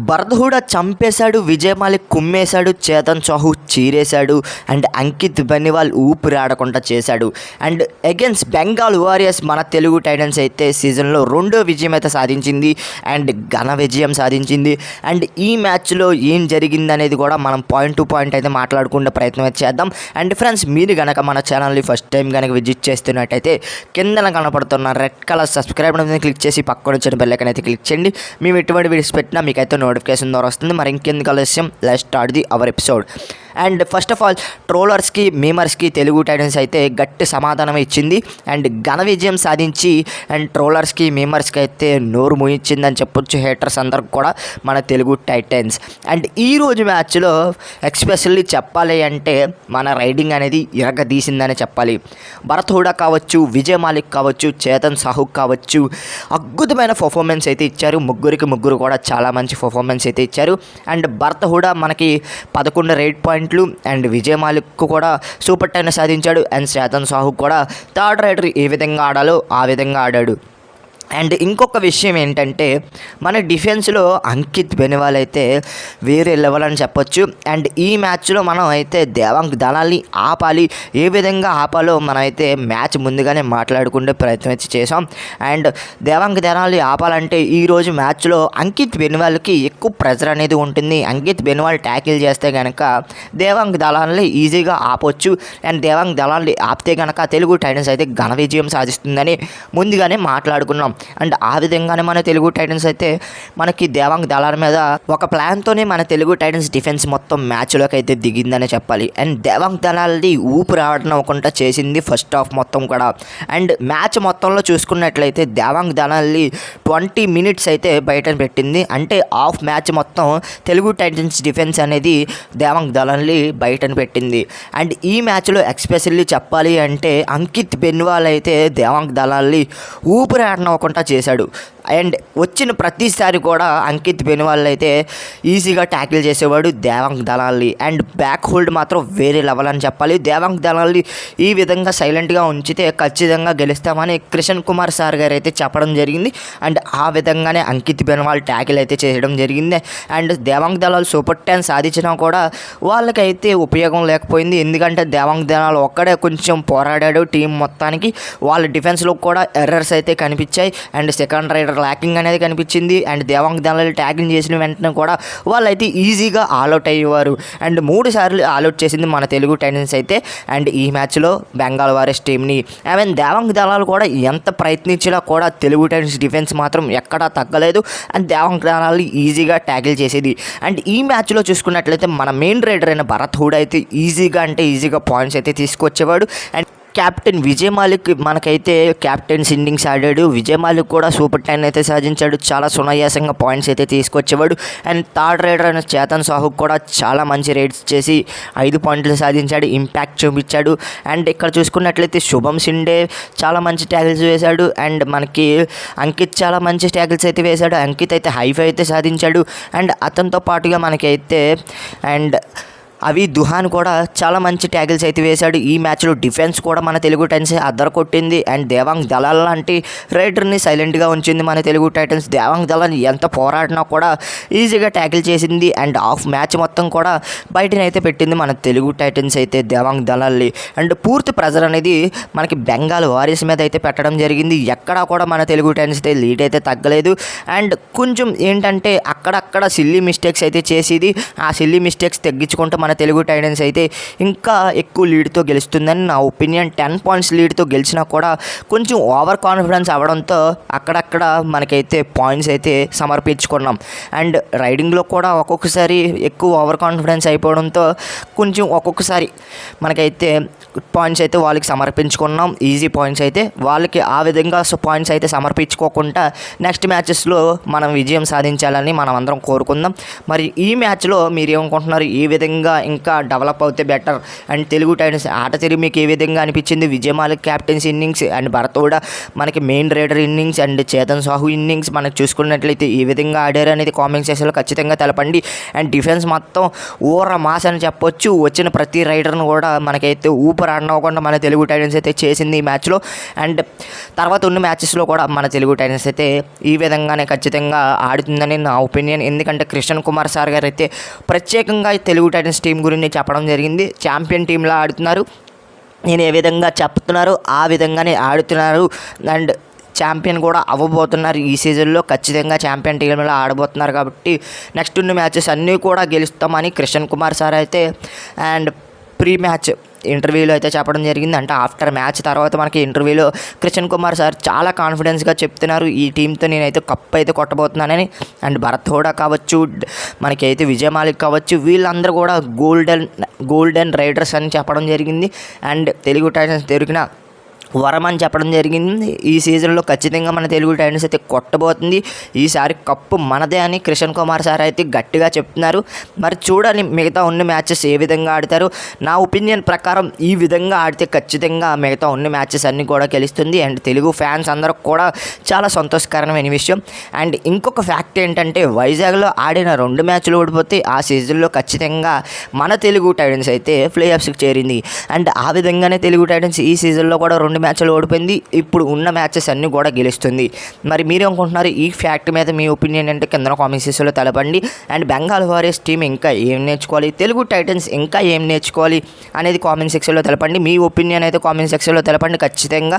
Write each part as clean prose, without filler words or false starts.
భరత్ హూడా చంపేశాడు, విజయ్ మాలిక్ కుమ్మేశాడు, చేతన్ సాహు చీరేశాడు అండ్ అంకిత్ బెనివాల్ ఊపిరాడకుండా చేశాడు. And against Bengal warriors మన తెలుగు టైటన్స్ అయితే సీజన్లో రెండో విజయం అయితే సాధించింది అండ్ ఘన విజయం సాధించింది. అండ్ ఈ మ్యాచ్లో ఏం జరిగింది అనేది కూడా మనం పాయింట్ టు పాయింట్ అయితే మాట్లాడుకునే ప్రయత్నం అయితే చేద్దాం. అండ్ ఫ్రెండ్స్, మీరు కనుక మన ఛానల్ని ఫస్ట్ టైం కనుక విజిట్ చేస్తున్నట్టయితే కిందన కనపడుతున్న రెడ్ కలర్ సబ్స్క్రైబ్ అనేది క్లిక్ చేసి పక్కన వచ్చిన బెల్ ఐకాన్ అయితే క్లిక్ చేయండి. మేము ఎటువంటి వీడియోస్ పెట్టినా మీకైతే నోటిఫికేషన్ ద్వారా వస్తుంది. మరి ఇంకెందుకు ఆలస్యం, let's start the our episode. And first of all ట్రోలర్స్కి మీమర్స్కి తెలుగు టైటన్స్ అయితే గట్టి సమాధానం ఇచ్చింది అండ్ ఘన విజయం సాధించి అండ్ ట్రోలర్స్కి మీమర్స్కి అయితే నోరు ముయించిందని చెప్పొచ్చు హేటర్స్ అందరికి కూడా మన తెలుగు టైటన్స్. అండ్ ఈరోజు మ్యాచ్లో ఎక్స్పెషల్లీ చెప్పాలి అంటే మన రైడింగ్ అనేది ఇరగదీసిందని చెప్పాలి. భరత్ హూడా కావచ్చు, విజయ్ మాలిక్ కావచ్చు, చేతన్ సాహు కావచ్చు, అద్భుతమైన పర్ఫార్మెన్స్ అయితే ఇచ్చారు. ముగ్గురు కూడా చాలా మంచి పర్ఫార్మెన్స్ అయితే ఇచ్చారు. అండ్ భరత్ హూడా మనకి 11 రైడ్ పాయింట్లు అండ్ విజయ్ మాలిక్ కూడా సూపర్ 10 సాధించాడు. అండ్ చేతన్ సాహు కూడా థర్డ్ రైడర్ ఏ విధంగా ఆడాలో ఆ విధంగా ఆడాడు. అండ్ ఇంకొక విషయం ఏంటంటే మన డిఫెన్స్లో అంకిత్ బెనివాల్ అయితే వేరే లెవెల్ అని చెప్పొచ్చు. అండ్ ఈ మ్యాచ్లో మనం అయితే దేవాంగ్ దళాల్ని ఆపాలి, ఏ విధంగా ఆపాలో మనం అయితే మ్యాచ్ ముందుగానే మాట్లాడుకునే ప్రయత్నం అయితే చేసాం. అండ్ దేవాంగ్ దళాల్ని ఆపాలంటే ఈరోజు మ్యాచ్లో అంకిత్ బెనివాల్కి ఎక్కువ ప్రెజర్ అనేది ఉంటుంది. అంకిత్ బెనివాల్ ట్యాకిల్ చేస్తే కనుక దేవాంగ్ దళాల్ని ఈజీగా ఆపొచ్చు. అండ్ దేవాంగ్ దళాల్ని ఆపితే కనుక తెలుగు టైటన్స్ అయితే ఘన విజయం సాధిస్తుందని ముందుగానే మాట్లాడుకున్నాం. అండ్ ఆ విధంగానే మన తెలుగు టైటన్స్ అయితే మనకి దేవాంగ్ దళాల మీద ఒక ప్లాన్తోనే మన తెలుగు టైటన్స్ డిఫెన్స్ మొత్తం మ్యాచ్లోకి అయితే దిగిందని చెప్పాలి. అండ్ దేవాంగ్ దళాలది ఊపిరి ఆడనవ్వకుండా చేసింది ఫస్ట్ హాఫ్ మొత్తం కూడా. అండ్ మ్యాచ్ మొత్తంలో చూసుకున్నట్లయితే దేవాంగ్ దళాల్ని 20 మినిట్స్ అయితే బయట పెట్టింది. అంటే హాఫ్ మ్యాచ్ మొత్తం తెలుగు టైటన్స్ డిఫెన్స్ అనేది దేవాంగ్ దళాల్ని బయట పెట్టింది. అండ్ ఈ మ్యాచ్లో ఎక్స్పెషల్లీ చెప్పాలి అంటే అంకిత్ బెనివాల్ అయితే దేవాంగ్ దళాల్ని ఊపిరి ఆడనవ్వకుండా చేశాడు. అండ్ వచ్చిన ప్రతిసారి కూడా అంకిత్ బెనివాల్ అయితే ఈజీగా ట్యాకిల్ చేసేవాడు దేవాంగ్ దళాల్ని. అండ్ బ్యాక్ హోల్డ్ మాత్రం వేరే లెవెల్ అని చెప్పాలి. దేవాంగ్ దళాల్ని ఈ విధంగా సైలెంట్గా ఉంచితే ఖచ్చితంగా గెలుస్తామని కిషన్ కుమార్ సార్ గారు అయితే చెప్పడం జరిగింది. అండ్ ఆ విధంగానే అంకిత్ బెనివాల్ ట్యాకిల్ అయితే చేయడం జరిగింది. అండ్ దేవాంగ్ దళాలు సూపర్ 10 సాధించినా కూడా వాళ్ళకైతే ఉపయోగం లేకపోయింది. ఎందుకంటే దేవాంగ్ దళాలు ఒక్కడే కొంచెం పోరాడాడు టీం మొత్తానికి. వాళ్ళ డిఫెన్స్లో కూడా ఎర్రర్స్ అయితే కనిపించాయి. అండ్ సెకండ్ రైడర్ ల్యాకింగ్ అనేది కనిపించింది. అండ్ దేవాంగ్ దళాలు ట్యాకింగ్ చేసిన వెంటనే కూడా వాళ్ళైతే ఈజీగా ఆల్అవుట్ అయ్యేవారు. అండ్ 3 సార్లు ఆల్అవుట్ చేసింది మన తెలుగు టైటన్స్ అయితే. అండ్ ఈ మ్యాచ్లో బెంగాల్ వారియర్స్ టీమ్ని దేవాంగ్ దళాలు కూడా ఎంత ప్రయత్నించినా కూడా తెలుగు టైటన్స్ డిఫెన్స్ మాత్రం ఎక్కడా తగ్గలేదు. అండ్ దేవాంగ్ దళాలు ఈజీగా ట్యాకిల్ చేసేది. అండ్ ఈ మ్యాచ్లో చూసుకున్నట్లయితే మన మెయిన్ రైడర్ అయిన భరత్ హూడా అయితే ఈజీగా పాయింట్స్ అయితే తీసుకొచ్చేవాడు. అండ్ కెప్టెన్ విజయ్ మాలిక్ మనకైతే కెప్టెన్స్ ఇన్నింగ్స్ ఆడాడు. విజయ్ మాలిక్ కూడా సూపర్ 10 అయితే సాధించాడు. చాలా సునాయాసంగా పాయింట్స్ అయితే తీసుకొచ్చేవాడు. అండ్ థర్డ్ రైడర్ అయిన చేతన్ సాహు కూడా చాలా మంచి రైడ్స్ చేసి 5 పాయింట్లు సాధించాడు, ఇంపాక్ట్ చూపించాడు. అండ్ ఇక్కడ చూసుకున్నట్లయితే శుభం సిండే చాలా మంచి ట్యాకిల్స్ వేశాడు. అండ్ మనకి అంకిత్ చాలా మంచి ట్యాకిల్స్ అయితే వేశాడు. అంకిత్ అయితే హైఫై అయితే సాధించాడు. అండ్ అతనితో పాటుగా మనకైతే అండ్ అవి దుహాన్ కూడా చాలా మంచి ట్యాకిల్స్ అయితే వేశాడు. ఈ మ్యాచ్లో డిఫెన్స్ కూడా మన తెలుగు టైటన్స్ అద్దరు కొట్టింది. అండ్ దేవాంగ్ దళాల్ లాంటి రైడర్ని సైలెంట్గా ఉంచింది మన తెలుగు టైటన్స్. దేవాంగ్ దళాల్ ఎంత పోరాడినా కూడా ఈజీగా ట్యాకిల్ చేసింది. అండ్ హాఫ్ మ్యాచ్ మొత్తం కూడా బయటనైతే పెట్టింది మన తెలుగు టైటన్స్ అయితే దేవాంగ్ దళాల్ని. అండ్ పూర్తి ప్రెజర్ అనేది మనకి బెంగాల్ వారియర్స్ మీద అయితే పెట్టడం జరిగింది. ఎక్కడా కూడా మన తెలుగు టైటన్స్ అయితే లీడ్ అయితే తగ్గలేదు. అండ్ కొంచెం ఏంటంటే అక్కడక్కడ సిల్లీ మిస్టేక్స్ అయితే చేసేది. ఆ సిల్లీ మిస్టేక్స్ తగ్గించుకుంటే మన తెలుగు టైటన్స్ అయితే ఇంకా ఎక్కువ లీడ్తో గెలుస్తుందని నా ఒపీనియన్. 10 పాయింట్స్ లీడ్తో గెలిచినా కూడా కొంచెం ఓవర్ కాన్ఫిడెన్స్ అవ్వడంతో అక్కడక్కడ మనకైతే పాయింట్స్ అయితే సమర్పించుకున్నాం. అండ్ రైడింగ్లో కూడా ఒక్కొక్కసారి ఎక్కువ ఓవర్ కాన్ఫిడెన్స్ అయిపోవడంతో కొంచెం ఒక్కొక్కసారి మనకైతే పాయింట్స్ అయితే వాళ్ళకి సమర్పించుకున్నాం. ఈజీ పాయింట్స్ అయితే వాళ్ళకి ఆ విధంగా పాయింట్స్ అయితే సమర్పించుకోకుండా నెక్స్ట్ మ్యాచెస్లో మనం విజయం సాధించాలని మనం అందరం కోరుకుందాం. మరి ఈ మ్యాచ్లో మీరు ఏమనుకుంటున్నారు, ఏ విధంగా ఇంకా డెవలప్ అవుతే బెటర్. అండ్ తెలుగు టైటన్స్ ఆట తిరిగి మీకు ఏ విధంగా అనిపించింది? Vijay Malik captain's innings and Bharat కూడా మనకి main raider innings and Chetan Sahu innings మనకు చూసుకున్నట్లయితే ఏ విధంగా ఆడారు అనేది కామెంట్ సెక్షన్లో ఖచ్చితంగా తెలపండి. అండ్ డిఫెన్స్ మొత్తం ఓర మాస్ అని చెప్పొచ్చు. వచ్చిన ప్రతి రైడర్ను కూడా మనకైతే ఊపిరి ఆడనవ్వకుండా మన తెలుగు టైటన్స్ అయితే చేసింది ఈ మ్యాచ్లో. అండ్ తర్వాత ఉన్న మ్యాచెస్లో కూడా మన తెలుగు టైటన్స్ అయితే ఈ విధంగానే ఖచ్చితంగా ఆడుతుందని నా ఒపీనియన్. ఎందుకంటే కృష్ణన్ కుమార్ సార్ గారు అయితే ప్రత్యేకంగా తెలుగు టైటన్స్ టీం గురించి చెప్పడం జరిగింది. ఛాంపియన్ టీంలో ఆడుతున్నారు, నేను ఏ విధంగా చెప్తున్నారు ఆ విధంగానే ఆడుతున్నారు. అండ్ ఛాంపియన్ కూడా అవ్వబోతున్నారు ఈ సీజన్లో. ఖచ్చితంగా ఛాంపియన్ టీంలో ఆడబోతున్నారు కాబట్టి నెక్స్ట్ ఉన్న మ్యాచెస్ అన్నీ కూడా గెలుస్తామని కృష్ణన్ కుమార్ సార్ అయితే అండ్ ప్రీ మ్యాచ్ ఇంటర్వ్యూలో అయితే చెప్పడం జరిగింది. అంటే ఆఫ్టర్ మ్యాచ్ తర్వాత మనకి ఇంటర్వ్యూలో కృష్ణన్ కుమార్ సార్ చాలా కాన్ఫిడెన్స్గా చెప్తున్నారు, ఈ టీంతో నేనైతే కప్ అయితే కొట్టబోతున్నానని. అండ్ భరత్ హోడా కావచ్చు, మనకైతే విజయ్ మాలిక్ కావచ్చు, వీళ్ళందరూ కూడా గోల్డెన్ రైడర్స్ అని చెప్పడం జరిగింది. అండ్ తెలుగు టైటన్స్ దొరికిన వరం అని చెప్పడం జరిగింది. ఈ సీజన్లో ఖచ్చితంగా మన తెలుగు టైటన్స్ అయితే కొట్టబోతుంది, ఈసారి కప్పు మనదే అని కృష్ణన్ కుమార్ సార్ అయితే గట్టిగా చెప్తున్నారు. మరి చూడాలి మిగతా ఉన్న మ్యాచెస్ ఏ విధంగా ఆడతారు. నా ఒపీనియన్ ప్రకారం ఈ విధంగా ఆడితే ఖచ్చితంగా మిగతా ఉన్న మ్యాచెస్ అన్నీ కూడా గెలుస్తుంది. అండ్ తెలుగు ఫ్యాన్స్ అందరికి కూడా చాలా సంతోషకరమైన విషయం. అండ్ ఇంకొక ఫ్యాక్ట్ ఏంటంటే వైజాగ్లో ఆడిన 2 మ్యాచ్లు ఓడిపోతే ఆ సీజన్లో ఖచ్చితంగా మన తెలుగు టైటన్స్ అయితే ప్లే ఆఫ్స్కి చేరింది. అండ్ ఆ విధంగానే తెలుగు టైటన్స్ ఈ సీజన్లో కూడా 2 మ్యాచ్లు ఓడిపోయింది, ఇప్పుడు ఉన్న మ్యాచెస్ అన్నీ కూడా గెలుస్తుంది. మరి మీరు అనుకుంటున్నారు ఈ ఫ్యాక్ట్ మీద మీ ఒపీనియన్ అంటే కింద కామెంట్ సెక్షన్లో తెలపండి. అండ్ బెంగాల్ వారియర్స్ టీం ఇంకా ఏం నేర్చుకోవాలి, తెలుగు టైటన్స్ ఇంకా ఏం నేర్చుకోవాలి అనేది కామెంట్ సెక్షన్లో తెలపండి. మీ ఒపీనియన్ అయితే కామెంట్ సెక్షన్లో తెలపండి ఖచ్చితంగా.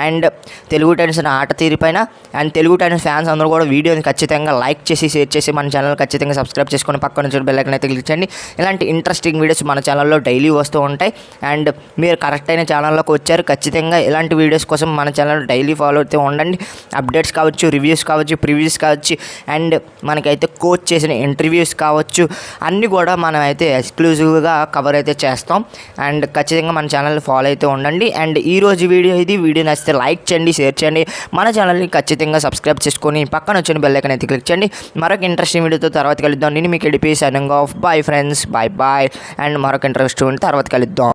అండ్ తెలుగు టైటన్స్ ఆట తీరిపైన అండ్ తెలుగు టైటన్స్ ఫ్యాన్స్ అందరూ కూడా వీడియోని ఖచ్చితంగా లైక్ చేసి షేర్ చేసి మన ఛానల్ ఖచ్చితంగా సబ్స్క్రైబ్ చేసుకొని పక్కన నుంచి బెల్ ఐకాన్ అయితే క్లిక్ చేయండి. ఇలాంటి ఇంట్రెస్టింగ్ వీడియోస్ మన ఛానల్లో డైలీ వస్తూ ఉంటాయి. అండ్ మీరు కరెక్ట్ అయిన ఛానల్లోకి వచ్చారు, ఖచ్చితంగా ఇలాంటి వీడియోస్ కోసం మన ఛానల్ డైలీ ఫాలో అవుతూ ఉండండి. అప్డేట్స్ కావచ్చు, రివ్యూస్ కావచ్చు, ప్రివ్యూస్ కావచ్చు, అండ్ మనకైతే కోచ్ చేసిన ఇంటర్వ్యూస్ కావచ్చు, అన్నీ కూడా మనం అయితే ఎక్స్క్లూజివ్గా కవర్ అయితే చేస్తాం. అండ్ ఖచ్చితంగా మన ఛానల్ ఫాలో అయితే ఉండండి. అండ్ ఈరోజు వీడియో నచ్చితే లైక్ చేయండి, షేర్ చేయండి, మన ఛానల్ని ఖచ్చితంగా సబ్స్క్రైబ్ చేసుకొని పక్కన వచ్చిన బెల్ ఐకాన్ అయితే క్లిక్ చేయండి. మరొక ఇంట్రెస్టింగ్ వీడియోతో తర్వాత కలుద్దాం. నేను మీకు ఎడిపి signing off. Bye friends, bye. And మరొక ఇంట్రెస్ట్ తర్వాత కలుద్దాం.